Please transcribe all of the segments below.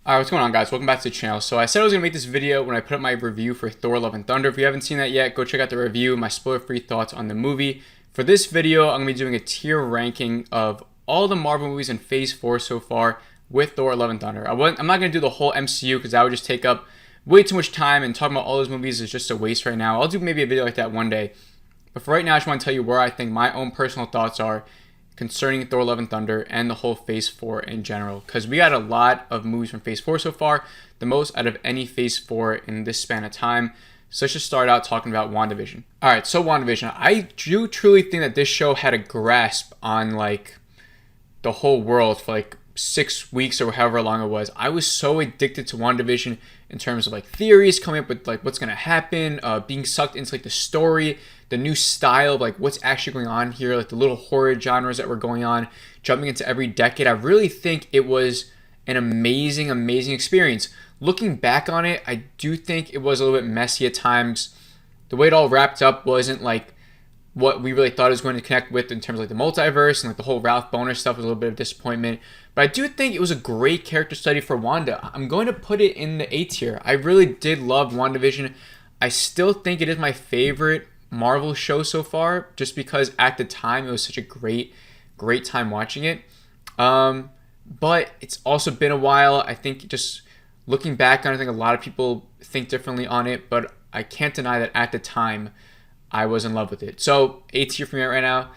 Alright, what's going on, guys? Welcome back to the channel. So I said I was going to make this video when I put up my review for Thor Love and Thunder. If you haven't seen that yet, go check out the review, my spoiler-free thoughts on the movie. For this video, I'm going to be doing a tier ranking of all the Marvel movies in Phase 4 so far with Thor Love and Thunder. I'm not going to do the whole MCU because that would just take up way too much time, and talking about all those movies is just a waste right now. I'll do maybe a video like that one day. But for right now, I just want to tell you where I think my own personal thoughts are concerning Thor Love and Thunder and the whole Phase 4 in general. Because we got a lot of movies from Phase 4 so far, the most out of any Phase 4 in this span of time. So let's just start out talking about WandaVision. Alright, so WandaVision. I do truly think that this show had a grasp on like the whole world for like 6 weeks or however long it was. I was so addicted to WandaVision in terms of like theories, coming up with like what's gonna happen, being sucked into like the story, the new style of like what's actually going on here, like the little horror genres that were going on, jumping into every decade. I really think it was an amazing experience. Looking back on it, I do think it was a little bit messy at times. The way it all wrapped up wasn't like what we really thought it was going to connect with in terms of like the multiverse, and like the whole Ralph Boner stuff was a little bit of disappointment. But I do think it was a great character study for Wanda. I'm going to put it in the A tier. I really did love WandaVision. I still think it is my favorite Marvel show so far, just because at the time it was such a great time watching it. But it's also been a while. I think just looking back on it, I think a lot of people think differently on it, but I can't deny that at the time I was in love with it. So A tier for me right now.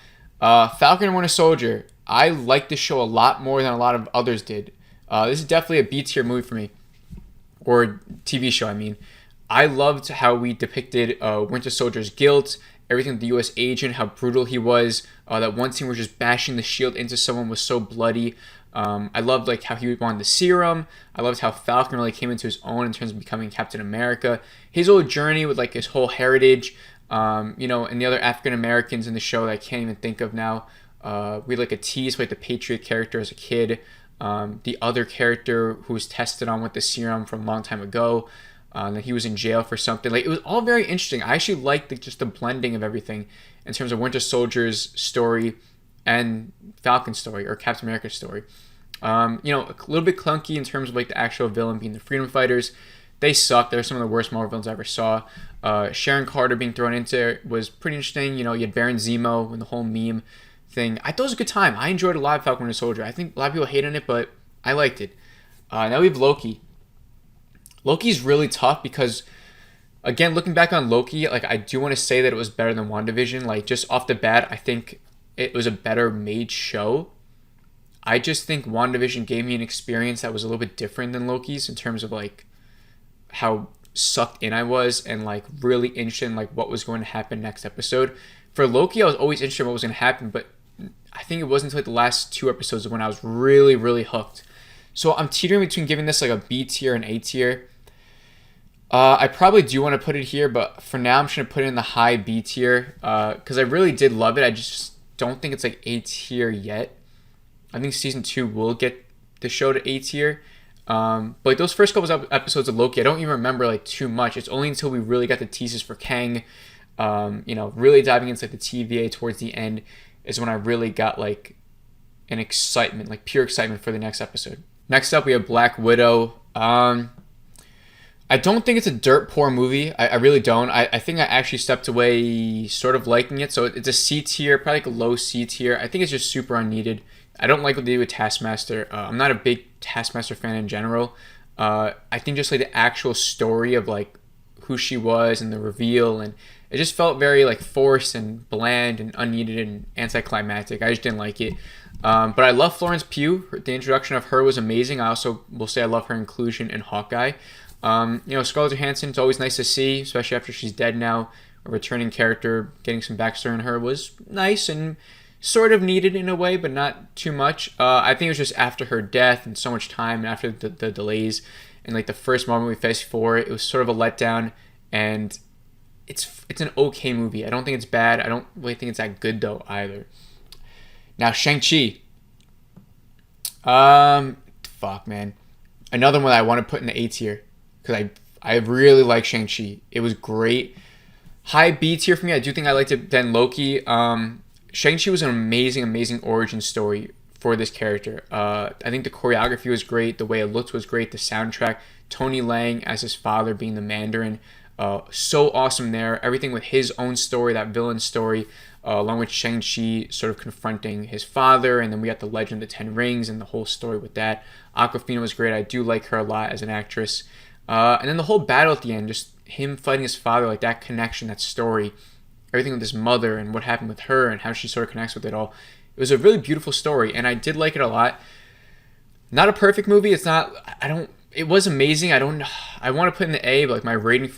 Falcon and Winter Soldier. I like this show a lot more than a lot of others did. This is definitely a B tier movie for me, or TV show, I mean. I loved how we depicted Winter Soldier's guilt, everything with the U.S. agent, how brutal he was. That one scene where just bashing the shield into someone was so bloody. I loved like how he wanted the serum. I loved how Falcon really came into his own in terms of becoming Captain America. His whole journey with like his whole heritage, and the other African Americans in the show that I can't even think of now. We had like a tease for like the Patriot character as a kid. The other character who was tested on with the serum from a long time ago. That he was in jail for something. Like, it was all very interesting. I actually liked just the blending of everything in terms of Winter Soldier's story and Falcon's story, or Captain America's story. A little bit clunky in terms of like the actual villain being the Freedom Fighters. They sucked. They're some of the worst Marvel villains I ever saw. Sharon Carter being thrown into it was pretty interesting. You had Baron Zemo and the whole meme thing. I thought it was a good time. I enjoyed a lot of Falcon and Winter Soldier. I think a lot of people hate on it, but I liked it. Now we have Loki. Loki's really tough because, again, looking back on Loki, like, I do want to say that it was better than WandaVision. Like, just off the bat, I think it was a better made show. I just think WandaVision gave me an experience that was a little bit different than Loki's in terms of like how sucked in I was and like really interested in like what was going to happen next episode. For Loki, I was always interested in what was going to happen, but I think it wasn't until like the last 2 episodes when I was really hooked. So I'm teetering between giving this like a B tier and A tier. I probably do want to put it here, but for now I'm just going to put it in the high B tier because I really did love it. I just don't think it's like A tier yet. I think season 2 will get the show to A tier. But like those first couple of episodes of Loki, I don't even remember like too much. It's only until we really got the teasers for Kang, really diving into like the TVA towards the end is when I really got like an excitement, like pure excitement for the next episode. Next up, we have Black Widow. I don't think it's a dirt poor movie. I really don't. I think I actually stepped away sort of liking it. So it's a C tier, probably like a low C tier. I think it's just super unneeded. I don't like what they do with Taskmaster. I'm not a big Taskmaster fan in general. I think just like the actual story of like who she was and the reveal, and it just felt very like forced and bland and unneeded and anticlimactic. I just didn't like it. But I love Florence Pugh. The introduction of her was amazing. I also will say I love her inclusion in Hawkeye. Scarlett Johansson, it's always nice to see, especially after she's dead now. A returning character, getting some backstory on her was nice and sort of needed in a way, but not too much. I think it was just after her death and so much time, and after the delays, and like the first moment we Phase 4, it was sort of a letdown, and it's an okay movie. I don't think it's bad. I don't really think it's that good though either. Now Shang-Chi. Fuck man. Another one that I want to put in the A tier because I really like Shang-Chi. It was great. High B tier for me. I do think I liked it than Loki. Shang-Chi was an amazing origin story for this character. I think the choreography was great, the way it looked was great, the soundtrack, Tony Leung as his father being the Mandarin, so awesome there. Everything with his own story, that villain story, along with Shang-Chi sort of confronting his father, and then we got the Legend of the Ten Rings and the whole story with that. Awkwafina was great. I do like her a lot as an actress. And then the whole battle at the end, just him fighting his father, like that connection, that story, everything with his mother and what happened with her and how she sort of connects with it all. It was a really beautiful story, and I did like it a lot. Not a perfect movie. It was amazing. I want to put in the A, but like my rating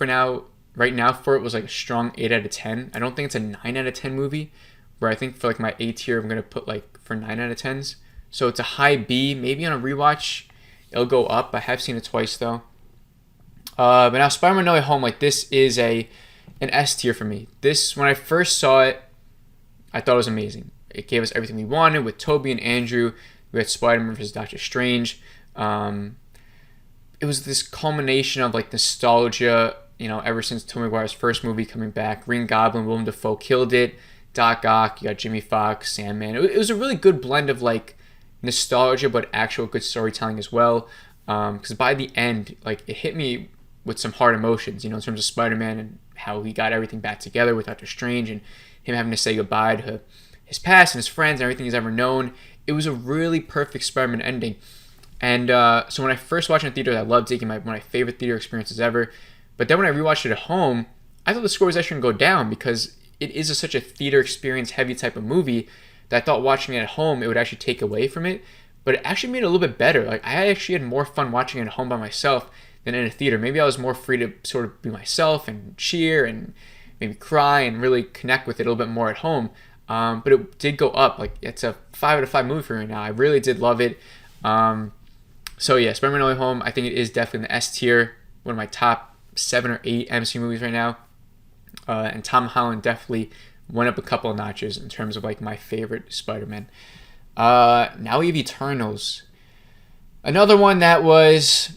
right now for it was like a strong 8 out of 10. I don't think it's a 9 out of 10 movie, where I think for like my A tier, I'm going to put like for 9 out of 10s. So it's a high B. Maybe on a rewatch, it'll go up. I have seen it twice though. But now Spider-Man No Way Home, like this is an S tier for me. This, when I first saw it, I thought it was amazing. It gave us everything we wanted with Tobey and Andrew. We had Spider-Man versus Doctor Strange. It was this culmination of like nostalgia, ever since Tobey Maguire's first movie coming back. Green Goblin, Willem Dafoe killed it. Doc Ock, you got Jimmy Fox, Sandman. It was a really good blend of like nostalgia, but actual good storytelling as well. Because by the end, like it hit me with some hard emotions, in terms of Spider-Man and how he got everything back together with Doctor Strange and him having to say goodbye to his past and his friends and everything he's ever known. It was a really perfect Spider-Man ending. And so when I first watched it in theaters, I loved taking one of my favorite theater experiences ever. But then when I rewatched it at home, I thought the score was actually going to go down because it is such a theater experience heavy type of movie that I thought watching it at home, it would actually take away from it. But it actually made it a little bit better. Like I actually had more fun watching it at home by myself than in a theater. Maybe I was more free to sort of be myself and cheer and maybe cry and really connect with it a little bit more at home. But it did go up. Like it's a 5 out of 5 movie for me now. I really did love it. So yeah, Spider-Man No Way Home, I think it is definitely in the S tier. One of my top 7 or 8 MCU movies right now. And Tom Holland definitely went up a couple of notches in terms of like my favorite Spider-Man. Now we have Eternals. Another one that was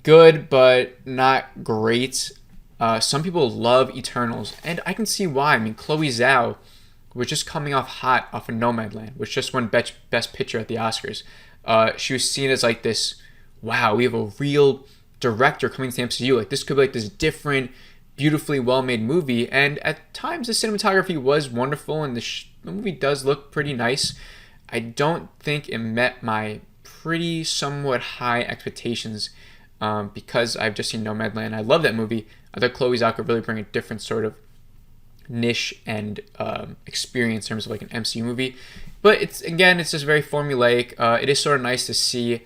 good, but not great. Some people love Eternals, and I can see why. I mean, Chloe Zhao was just coming off hot off of Nomadland, which just won Best Picture at the Oscars. She was seen as like this, wow, we have a real director coming to the MCU. Like this could be like this different, beautifully well-made movie. And at times the cinematography was wonderful, and the movie does look pretty nice. I don't think it met my pretty somewhat high expectations because I've just seen Nomadland. I love that movie. I thought Chloe Zhao could really bring a different sort of niche and experience in terms of like an MCU movie. But it's just very formulaic. It is sort of nice to see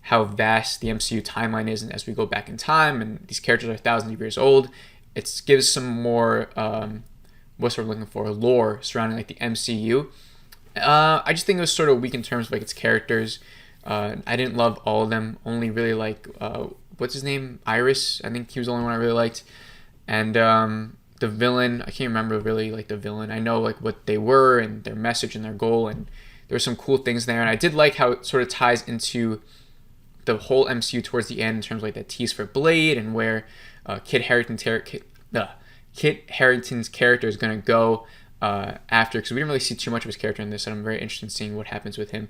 how vast the MCU timeline is, and as we go back in time, and these characters are thousands of years old, it gives some more what's we're looking for, lore surrounding like the MCU. I just think it was sort of weak in terms of like its characters. I didn't love all of them. Only really like what's his name, Iris. I think he was the only one I really liked. And the villain, I can't remember really like the villain. I know like what they were and their message and their goal, and there were some cool things there. And I did like how it sort of ties into the whole MCU towards the end in terms of like that tease for Blade and where Kit Harington's character is going to go after, because we didn't really see too much of his character in this, and I'm very interested in seeing what happens with him.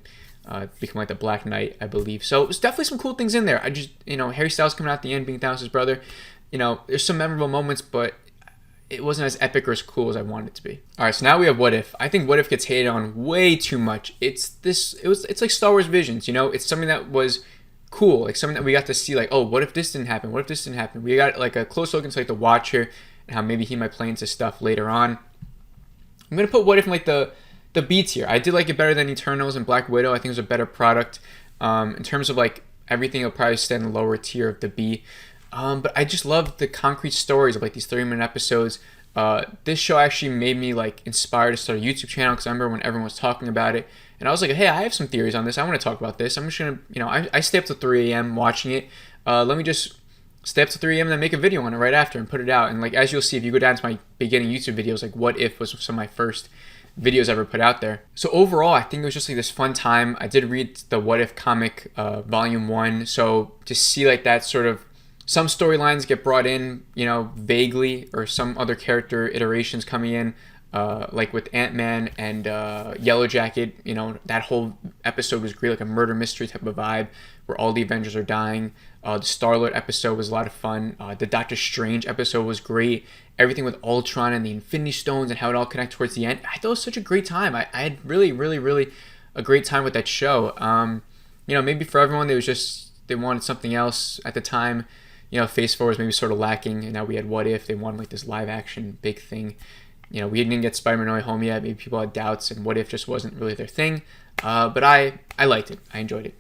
Become like the Black Knight, I believe. So there's definitely some cool things in there. I just, Harry Styles coming out at the end, being Thanos' brother. There's some memorable moments, but it wasn't as epic or as cool as I wanted it to be. All right, so now we have What If. I think What If gets hated on way too much. It's like Star Wars Visions. It's something that was cool, like something that we got to see. Like, oh, what if this didn't happen? What if this didn't happen? We got like a close look into like the Watcher and how maybe he might play into stuff later on. I'm gonna put What If in like the B tier. I did like it better than Eternals and Black Widow. I think it was a better product. In terms of like everything, it'll probably stand in the lower tier of the B. But I just love the concrete stories of like these 30-minute episodes. This show actually made me like inspired to start a YouTube channel, because I remember when everyone was talking about it, and I was like, hey, I have some theories on this. I want to talk about this. I'm just gonna, I stay up to 3 a.m. watching it. Let me just stay up to 3 a.m. and then make a video on it right after and put it out. And like as you'll see, if you go down to my beginning YouTube videos, like What If was some of my first videos I ever put out there. So overall, I think it was just like this fun time. I did read the What If comic, volume 1. So to see like that sort of, some storylines get brought in, vaguely, or some other character iterations coming in. like with Ant-Man and Yellow Jacket, that whole episode was great, like a murder mystery type of vibe where all the Avengers are dying. The Star-Lord episode was a lot of fun. The Doctor Strange episode was great. Everything with Ultron and the Infinity Stones and how it all connected towards the end. I thought it was such a great time. I had really, really, really a great time with that show. Maybe for everyone, they wanted something else at the time. Phase 4 was maybe sort of lacking, and now we had What If. They wanted like this live action big thing. We didn't get Spider-Man No Way Home yet. Maybe people had doubts, and What If just wasn't really their thing. But I liked it. I enjoyed it.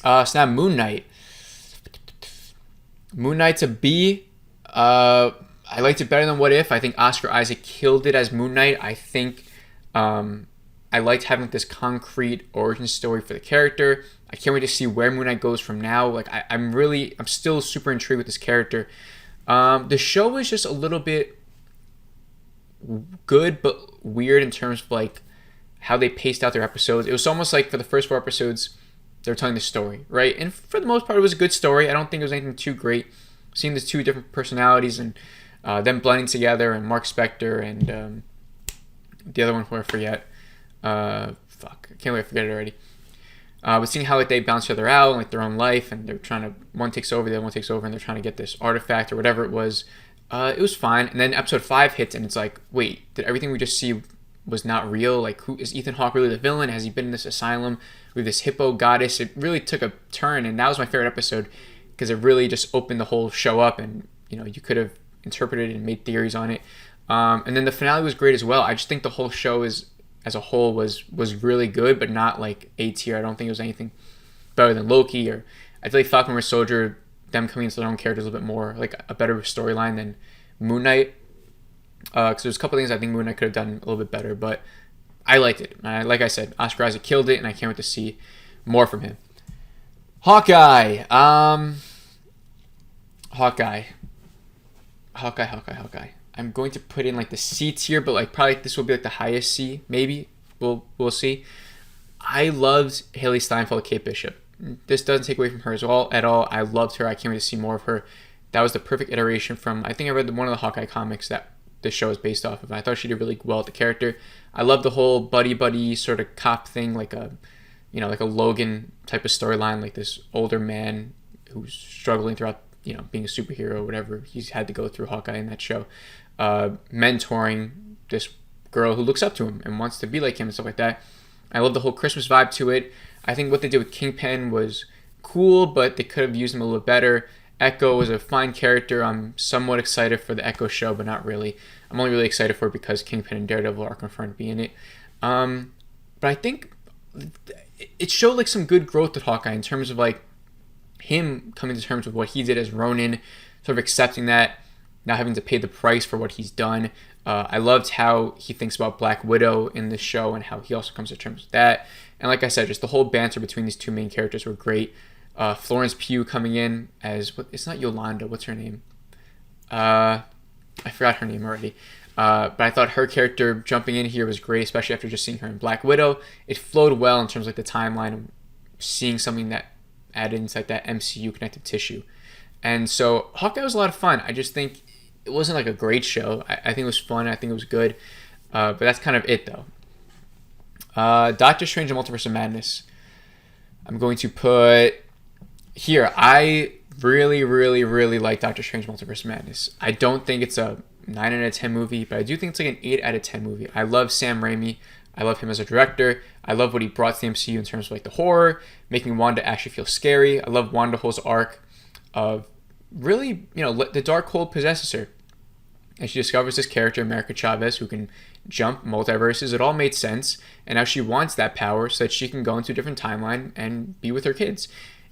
So now Moon Knight. Moon Knight's a B. I liked it better than What If. I think Oscar Isaac killed it as Moon Knight. I think I liked having this concrete origin story for the character. I can't wait to see where Moon Knight goes from now. Like I'm still super intrigued with this character. The show was just a little bit good but weird in terms of like how they paced out their episodes. It was almost like for the first 4 episodes they were telling the story, right? And for the most part it was a good story. I don't think it was anything too great. Seeing the 2 different personalities and them blending together, and Mark Spector and the other one who I forget. I can't wait to forget it already. But seeing how like they bounce each other out and like their own life, and they're trying to, one takes over, the other one takes over, and they're trying to get this artifact or whatever it was. It was fine. And then episode 5 hits, and it's like, wait, did everything we just see was not real? Like, who is Ethan Hawke really the villain? Has he been in this asylum with this hippo goddess? It really took a turn, and that was my favorite episode because it really just opened the whole show up, and you could have interpreted and made theories on it. And then the finale was great as well. I just think the whole show as a whole was really good, but not like A tier. I don't think it was anything better than Loki, or I feel like Falcon vs. Soldier, them coming into their own characters a little bit more, like a better storyline than Moon Knight. Because there's a couple things I think Moon Knight could have done a little bit better, but I liked it. Like I said, Oscar Isaac killed it, and I can't wait to see more from him. Hawkeye. Hawkeye. I'm going to put in like the C tier, but like probably this will be like the highest C, maybe. We'll see. I loved Haley Steinfeld, Kate Bishop. This doesn't take away from her at all. I loved her. I can't wait to see more of her. That was the perfect iteration from, I think I read one of the Hawkeye comics that this show is based off of. I thought she did really well with the character. I love the whole buddy sort of cop thing, like a Logan type of storyline, like this older man who's struggling throughout, being a superhero or whatever he's had to go through, Hawkeye in that show. Mentoring this girl who looks up to him and wants to be like him and stuff like that. I love the whole Christmas vibe to it. I think what they did with Kingpin was cool, but they could have used him a little bit better. Echo was a fine character. I'm somewhat excited for the Echo show, but not really. I'm only really excited for it because Kingpin and Daredevil are confirmed to be in it. But I think it showed like some good growth with Hawkeye in terms of like him coming to terms with what he did as Ronin, sort of accepting that, not having to pay the price for what he's done. I loved how he thinks about Black Widow in the show and how he also comes to terms with that. And like I said, just the whole banter between these 2 main characters were great. Florence Pugh coming in as, it's not Yolanda, what's her name? I forgot her name already. But I thought her character jumping in here was great, especially after just seeing her in Black Widow. It flowed well in terms of like the timeline of seeing something that added inside that MCU connective tissue. And so Hawkeye was a lot of fun. I just think it wasn't like a great show. I think it was fun. I think it was good. But that's kind of it though. Doctor Strange and Multiverse of Madness. I'm going to put here. I really, really, really like Doctor Strange Multiverse of Madness. I don't think it's a 9 out of 10 movie, but I do think it's like an 8 out of 10 movie. I love Sam Raimi. I love him as a director. I love what he brought to the MCU in terms of like the horror, making Wanda actually feel scary. I love WandaVision's arc of really, the Darkhold possesses her. And she discovers this character, America Chavez, who can jump multiverses. It all made sense. And now she wants that power so that she can go into a different timeline and be with her kids.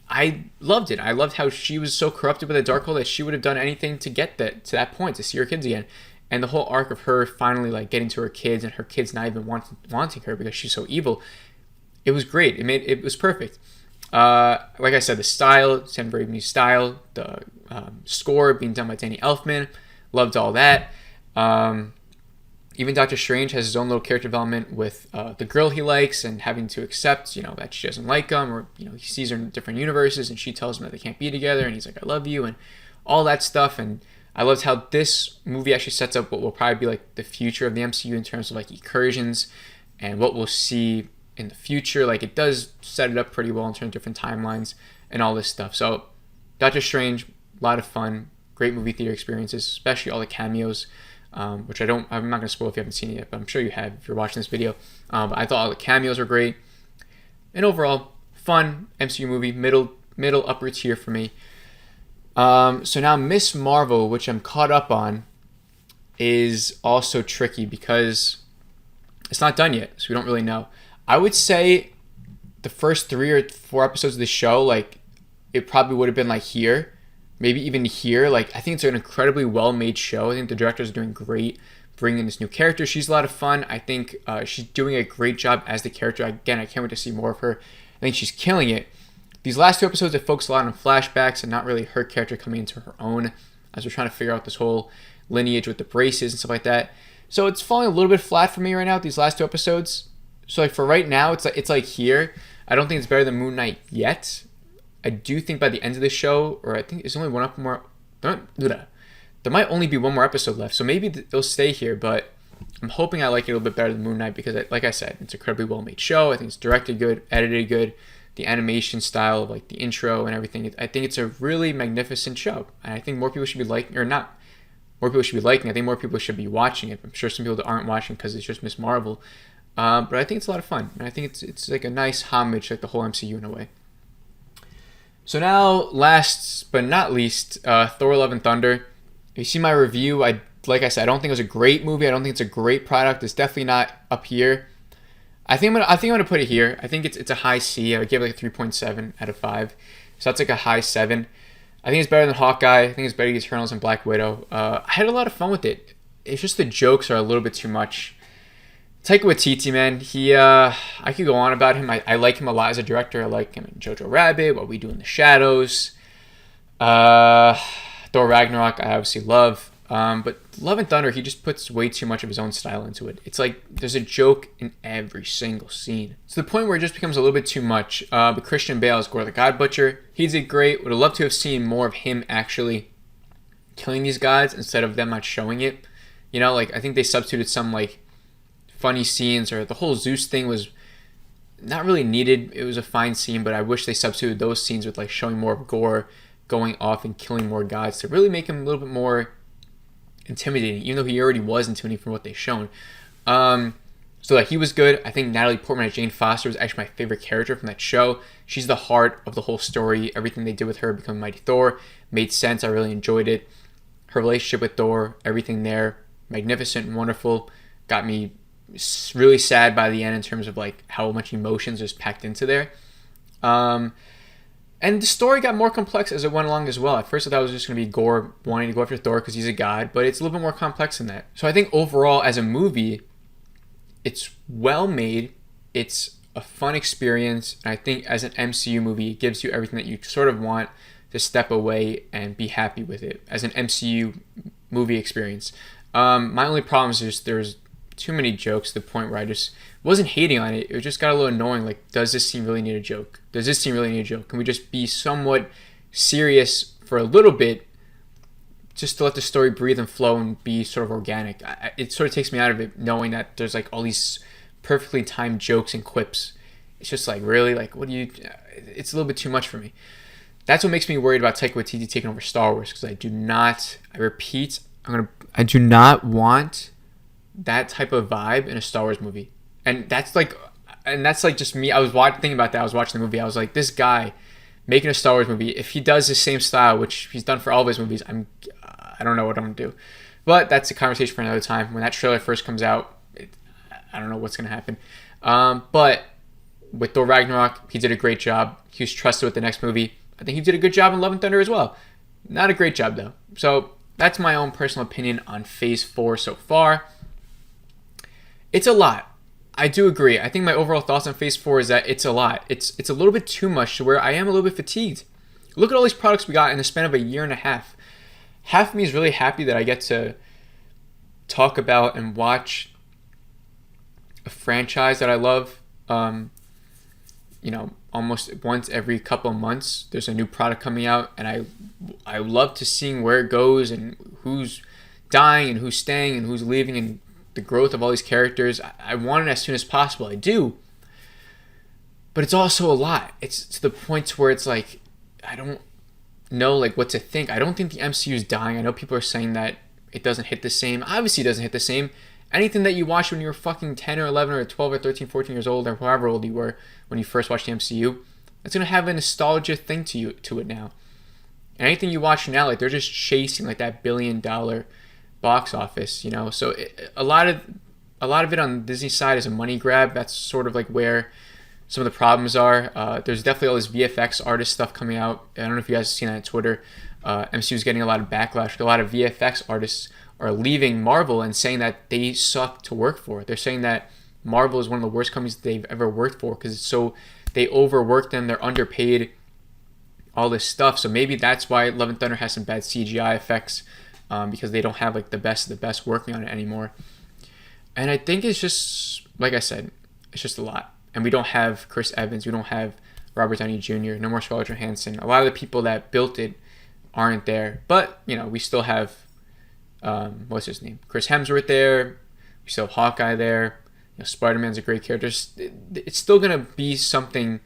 I loved it. I loved how she was so corrupted by the Darkhold that she would have done anything to get to that point, to see her kids again. And the whole arc of her finally like getting to her kids and her kids not even wanting her because she's so evil. It was great. It was perfect. Like I said, the style, Sam Raimi's style, the score being done by Danny Elfman, loved all that. Even Doctor Strange has his own little character development with the girl he likes and having to accept, that she doesn't like him, or he sees her in different universes and she tells him that they can't be together and he's like, I love you, and all that stuff. And I loved how this movie actually sets up what will probably be like the future of the MCU in terms of like incursions and what we'll see in the future. Like it does set it up pretty well in terms of different timelines and all this stuff. So Doctor Strange, a lot of fun, great movie theater experiences, especially all the cameos, which I'm not going to spoil if you haven't seen it yet, but I'm sure you have if you're watching this video. But I thought all the cameos were great. And overall, fun MCU movie, middle upper tier for me. So now Miss Marvel, which I'm caught up on, is also tricky because it's not done yet, so we don't really know. I would say the first 3 or 4 episodes of the show, like, it probably would have been like here, maybe even here. Like, I think it's an incredibly well-made show. I think the directors are doing great bringing this new character. She's a lot of fun. I think she's doing a great job as the character. Again, I can't wait to see more of her. I think she's killing it. These last 2 episodes have focused a lot on flashbacks and not really her character coming into her own as we're trying to figure out this whole lineage with the braces and stuff like that. So it's falling a little bit flat for me right now, these last 2 episodes. So like for right now, it's like here. I don't think it's better than Moon Knight yet. I do think by the end of the show, or I think there's only one up more. There might only be 1 more episode left, so maybe they'll stay here. But I'm hoping I like it a little bit better than Moon Knight because, like I said, it's an incredibly well-made show. I think it's directed good, edited good. The animation style of like the intro and everything. I think it's a really magnificent show, and I think more people should be liking, or not more people should be liking. I think more people should be watching it. I'm sure some people that aren't watching because it's just Miss Marvel, but I think it's a lot of fun, and I think it's like a nice homage to like the whole MCU in a way. So now, last but not least, Thor: Love and Thunder. If you see my review, like I said, I don't think it was a great movie. I don't think it's a great product. It's definitely not up here. I think I'm gonna put it here. I think it's a high C. I would give it like a 3.7 out of 5. So that's like a high 7. I think it's better than Hawkeye. I think it's better than Eternals and Black Widow. I had a lot of fun with it. It's just the jokes are a little bit too much. Taika Waititi, man, I could go on about him. I like him a lot as a director. I like him in Jojo Rabbit, What We Do in the Shadows, Thor Ragnarok. I obviously love. But Love and Thunder, he just puts way too much of his own style into it. It's like there's a joke in every single scene. To the point where it just becomes a little bit too much. But Christian Bale as Gore the God Butcher, he did great. Would have loved to have seen more of him actually killing these gods instead of them not showing it. You know, like I think they substituted some like funny scenes, or the whole Zeus thing was not really needed. It was a fine scene, but I wish they substituted those scenes with like showing more of Gore going off and killing more gods to really make him a little bit more intimidating, even though he already was intimidating from what they've shown. So like he was good. I think Natalie Portman as Jane Foster was actually my favorite character from that show. She's the heart of the whole story. Everything they did with her becoming Mighty Thor made sense. I really enjoyed it. Her relationship with Thor, everything there, magnificent and wonderful. Got me really sad by the end in terms of like how much emotions was packed into there. And the story got more complex as it went along as well. At first I thought it was just going to be Gore wanting to go after Thor because he's a god, but it's a little bit more complex than that. So I think overall as a movie, it's well made. It's a fun experience. And I think as an MCU movie, it gives you everything that you sort of want to step away and be happy with it as an MCU movie experience. My only problem is just there's too many jokes to the point where I just wasn't hating on it. It just got a little annoying. Like, does this scene really need a joke? Does this scene really need a joke? Can we just be somewhat serious for a little bit just to let the story breathe and flow and be sort of organic? It sort of takes me out of it knowing that there's like all these perfectly timed jokes and quips. It's just like, really? Like, what do you... It's a little bit too much for me. That's what makes me worried about Taika Waititi taking over Star Wars, because I do not... I repeat, I do not want that type of vibe in a Star Wars movie. And that's like just me. I was thinking about that. I was watching the movie. I was like, this guy making a Star Wars movie, if he does the same style, which he's done for all of his movies, I don't know what I'm gonna do. But that's a conversation for another time. When that trailer first comes out, I don't know what's gonna happen. But with Thor Ragnarok, he did a great job. He was trusted with the next movie. I think he did a good job in Love and Thunder as well. Not a great job though. So that's my own personal opinion on Phase 4 so far. It's a lot. I do agree. I think my overall thoughts on Phase 4 is that it's a lot. It's a little bit too much to where I am a little bit fatigued. Look at all these products we got in the span of a year and a half. Half of me is really happy that I get to talk about and watch a franchise that I love. Almost once every couple of months, there's a new product coming out, and I love to seeing where it goes and who's dying and who's staying and who's leaving and the growth of all these characters. I want it as soon as possible. I do. But it's also a lot. It's to the point where it's like, I don't know like what to think. I don't think the MCU is dying. I know people are saying that it doesn't hit the same. Obviously it doesn't hit the same. Anything that you watched when you were fucking 10 or 11 or 12 or 13, 14 years old or however old you were when you first watched the MCU, it's going to have a nostalgia thing to it now. And anything you watch now, like they're just chasing like that $1 billion box office, you know? So a lot of it on Disney side is a money grab. That's sort of like where some of the problems are. There's definitely all this VFX artist stuff coming out. I don't know if you guys have seen that on Twitter. MCU is getting a lot of backlash. A lot of VFX artists are leaving Marvel and saying that they suck to work for. They're saying that Marvel is one of the worst companies they've ever worked for because they overwork them, they're underpaid, all this stuff. So maybe that's why Love and Thunder has some bad CGI effects because they don't have like the best of the best working on it anymore. And I think it's just, like I said, it's just a lot. And we don't have Chris Evans, we don't have Robert Downey Jr., no more Scarlett Johansson. A lot of the people that built it aren't there. But, you know, we still have what's his name? Chris Hemsworth there. We still have Hawkeye there. You know, Spider-Man's a great character. It's still gonna be something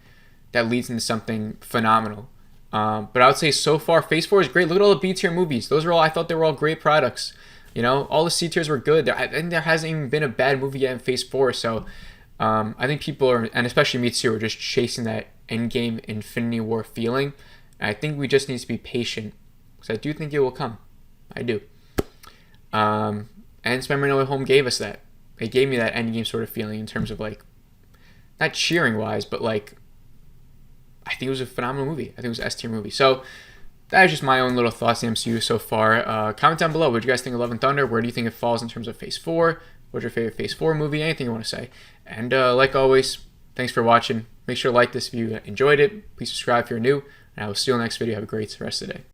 that leads into something phenomenal. But I would say so far, Phase 4 is great. Look at all the B-tier movies. Those are all, I thought they were all great products. You know, all the C-tiers were good. I think there hasn't even been a bad movie yet in Phase 4. So I think people are, and especially me too, are just chasing that Endgame Infinity War feeling. And I think we just need to be patient because I do think it will come. I do. And Spider-Man No Way Home gave us that. It gave me that Endgame sort of feeling in terms of like, not cheering wise, but like, I think it was a phenomenal movie. I think it was an S-tier movie. So that is just my own little thoughts on the MCU so far. Comment down below. What do you guys think of Love and Thunder? Where do you think it falls in terms of Phase 4? What's your favorite Phase 4 movie? Anything you want to say. And like always, thanks for watching. Make sure to like this if you enjoyed it. Please subscribe if you're new. And I will see you in the next video. Have a great rest of the day.